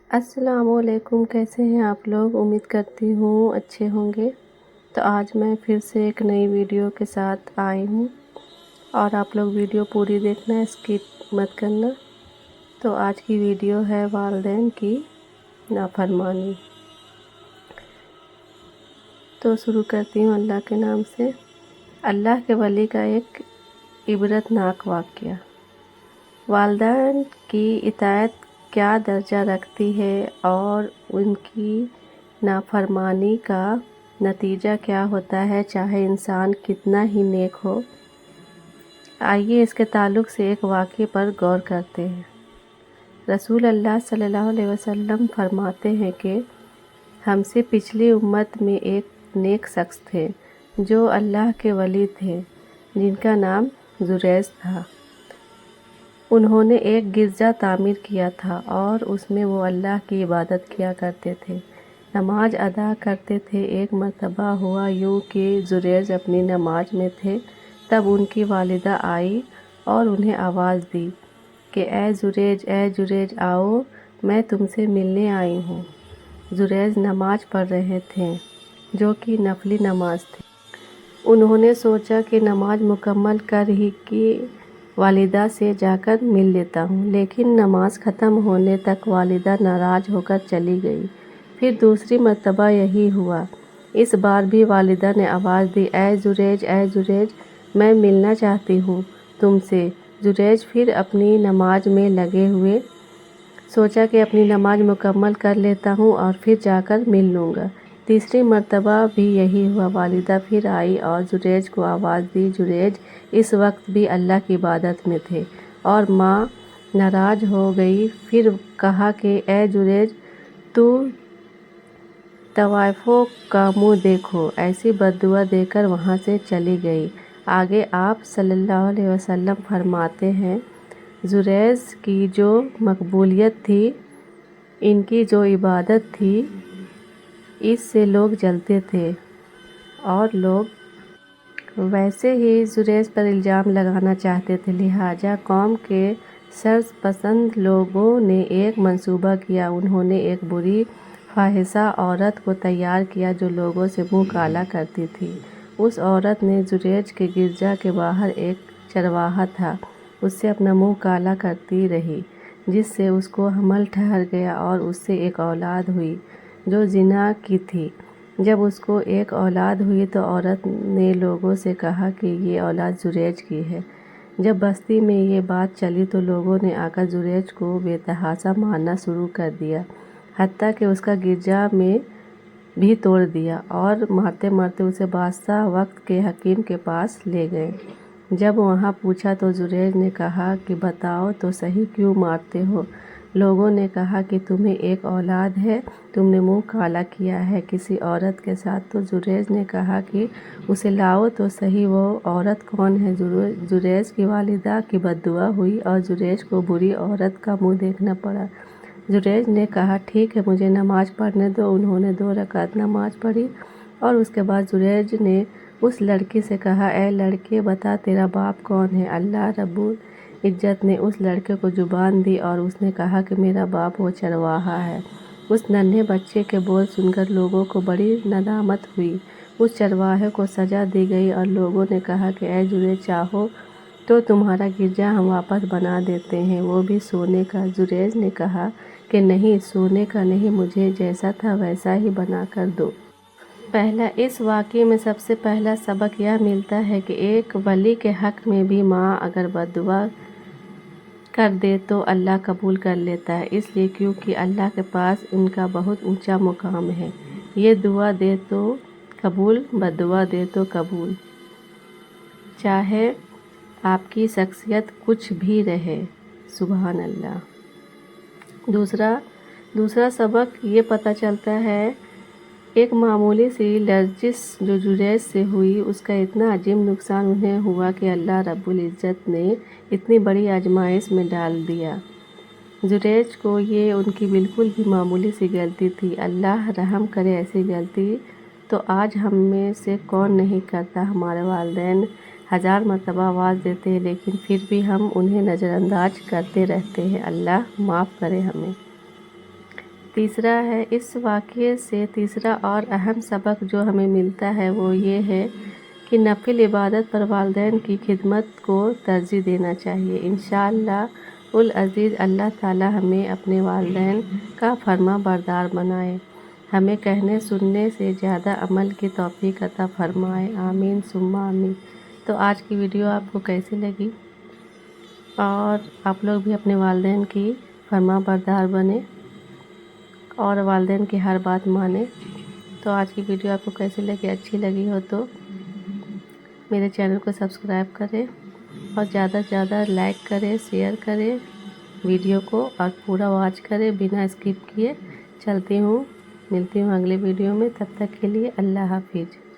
السلام علیکم، کیسے ہیں آپ لوگ؟ امید کرتی ہوں اچھے ہوں گے۔ تو آج میں پھر سے ایک نئی ویڈیو کے ساتھ آئی ہوں اور آپ لوگ ویڈیو پوری دیکھنا، اسکپ مت کرنا۔ تو آج کی ویڈیو ہے والدین کی نافرمانی۔ تو شروع کرتی ہوں اللہ کے نام سے۔ اللہ کے ولی کا ایک عبرت ناک واقعہ۔ والدین کی اطاعت کیا درجہ رکھتی ہے اور ان کی نافرمانی کا نتیجہ کیا ہوتا ہے، چاہے انسان کتنا ہی نیک ہو۔ آئیے اس کے تعلق سے ایک واقعے پر غور کرتے ہیں۔ رسول اللہ صلی اللہ علیہ وسلم فرماتے ہیں کہ ہم سے پچھلی امت میں ایک نیک شخص تھے جو اللہ کے ولی تھے، جن کا نام جریج تھا۔ انہوں نے ایک گرجا تعمیر کیا تھا اور اس میں وہ اللہ کی عبادت کیا کرتے تھے، نماز ادا کرتے تھے۔ ایک مرتبہ ہوا یوں کہ جریج اپنی نماز میں تھے، تب ان کی والدہ آئی اور انہیں آواز دی کہ اے جریج آؤ، میں تم سے ملنے آئی ہوں۔ جریج نماز پڑھ رہے تھے جو کہ نفلی نماز تھی۔ انہوں نے سوچا کہ نماز مکمل کر ہی کی والدہ سے جا کر مل لیتا ہوں، لیکن نماز ختم ہونے تک والدہ ناراض ہو کر چلی گئی۔ پھر دوسری مرتبہ یہی ہوا۔ اس بار بھی والدہ نے آواز دی، اے جریج، میں ملنا چاہتی ہوں تم سے۔ جریج پھر اپنی نماز میں لگے ہوئے سوچا کہ اپنی نماز مکمل کر لیتا ہوں اور پھر جا کر مل لوں گا۔ تیسری مرتبہ بھی یہی ہوا۔ والدہ پھر آئی اور جریج کو آواز دی۔ جریج اس وقت بھی اللہ کی عبادت میں تھے اور ماں ناراض ہو گئی۔ پھر کہا کہ اے جریج، تو طوائفوں کا منہ دیکھو، ایسی بددعا دے کر وہاں سے چلی گئی۔ آگے آپ صلی اللہ علیہ وسلم فرماتے ہیں، جریج کی جو مقبولیت تھی، ان کی جو عبادت تھی، اس سے لوگ جلتے تھے اور لوگ ویسے ہی جریج پر الزام لگانا چاہتے تھے۔ لہٰذا قوم کے شر پسند لوگوں نے ایک منصوبہ کیا۔ انہوں نے ایک بری فاحشہ عورت کو تیار کیا جو لوگوں سے منہ کالا کرتی تھی۔ اس عورت نے جریج کے گرجا کے باہر ایک چرواہا تھا، اس سے اپنا منہ کالا کرتی رہی، جس سے اس کو حمل ٹھہر گیا اور اس سے ایک اولاد ہوئی جو زنا کی تھی۔ جب اس کو ایک اولاد ہوئی تو عورت نے لوگوں سے کہا کہ یہ اولاد جریج کی ہے۔ جب بستی میں یہ بات چلی تو لوگوں نے آ کر جریج کو بے تحاشا مارنا شروع کر دیا، حتیٰ کہ اس کا گرجا میں بھی توڑ دیا، اور مارتے مارتے اسے بادشاہ وقت کے حکیم کے پاس لے گئے۔ جب وہاں پوچھا تو جریج نے کہا کہ بتاؤ تو صحیح، کیوں مارتے ہو؟ لوگوں نے کہا کہ تمہیں ایک اولاد ہے، تم نے منہ کالا کیا ہے کسی عورت کے ساتھ۔ تو جریج نے کہا کہ اسے لاؤ تو صحیح، وہ عورت کون ہے؟ جریج کی والدہ کی بددعا ہوئی اور جریج کو بری عورت کا منہ دیکھنا پڑا۔ جریج نے کہا ٹھیک ہے، مجھے نماز پڑھنے دو۔ انہوں نے 2 رکعت نماز پڑھی اور اس کے بعد جریج نے اس لڑکی سے کہا، اے لڑکے، بتا تیرا باپ کون ہے؟ اللہ رب العزت نے اس لڑکے کو زبان دی اور اس نے کہا کہ میرا باپ وہ چرواہا ہے۔ اس ننھے بچے کے بول سن کر لوگوں کو بڑی ندامت ہوئی۔ اس چرواہے کو سزا دی گئی اور لوگوں نے کہا کہ اے جریج، چاہو تو تمہارا گرجا ہم واپس بنا دیتے ہیں، وہ بھی سونے کا۔ جریج نے کہا کہ نہیں، سونے کا نہیں، مجھے جیسا تھا ویسا ہی بنا کر دو۔ اس واقعے میں سب سے پہلا سبق یہ ملتا ہے کہ ایک ولی کے حق میں بھی ماں اگر بددعا کر دے تو اللہ قبول کر لیتا ہے، اس لیے کیونکہ اللہ کے پاس ان کا بہت اونچا مقام ہے۔ یہ دعا دے تو قبول، بددعا دے تو قبول، چاہے آپ کی شخصیت کچھ بھی رہے۔ سبحان اللہ۔ دوسرا سبق یہ پتہ چلتا ہے، ایک معمولی سی لرزش جو جریج سے ہوئی، اس کا اتنا عظیم نقصان انہیں ہوا کہ اللہ رب العزت نے اتنی بڑی آزمائش میں ڈال دیا۔ جریج کو یہ ان کی بالکل بھی معمولی سی غلطی تھی۔ اللہ رحم کرے، ایسی غلطی تو آج ہم میں سے کون نہیں کرتا۔ ہمارے والدین 1000 مرتبہ آواز دیتے ہیں لیکن پھر بھی ہم انہیں نظر انداز کرتے رہتے ہیں۔ اللہ معاف کرے ہمیں۔ تیسرا ہے، اس واقعے سے تیسرا اور اہم سبق جو ہمیں ملتا ہے وہ یہ ہے کہ نفل عبادت پر والدین کی خدمت کو ترجیح دینا چاہیے۔ انشاءاللہ العزیز اللہ تعالی ہمیں اپنے والدین کا فرما بردار بنائے، ہمیں کہنے سننے سے زیادہ عمل کی توفیق عطا فرمائے، آمین ثم آمین۔ تو آج کی ویڈیو آپ کو کیسی لگی؟ اور آپ لوگ بھی اپنے والدین کی فرما بردار بنیں اور والدین کی ہر بات مانیں۔ تو آج کی ویڈیو آپ کو کیسی لگی؟ اچھی لگی ہو تو میرے چینل کو سبسکرائب کریں اور زیادہ سے زیادہ لائک کریں، شیئر کریں ویڈیو کو اور پورا واچ کریں بنا اسکپ کیے۔ چلتی ہوں، ملتی ہوں اگلے ویڈیو میں، تب تک کے لیے اللہ حافظ۔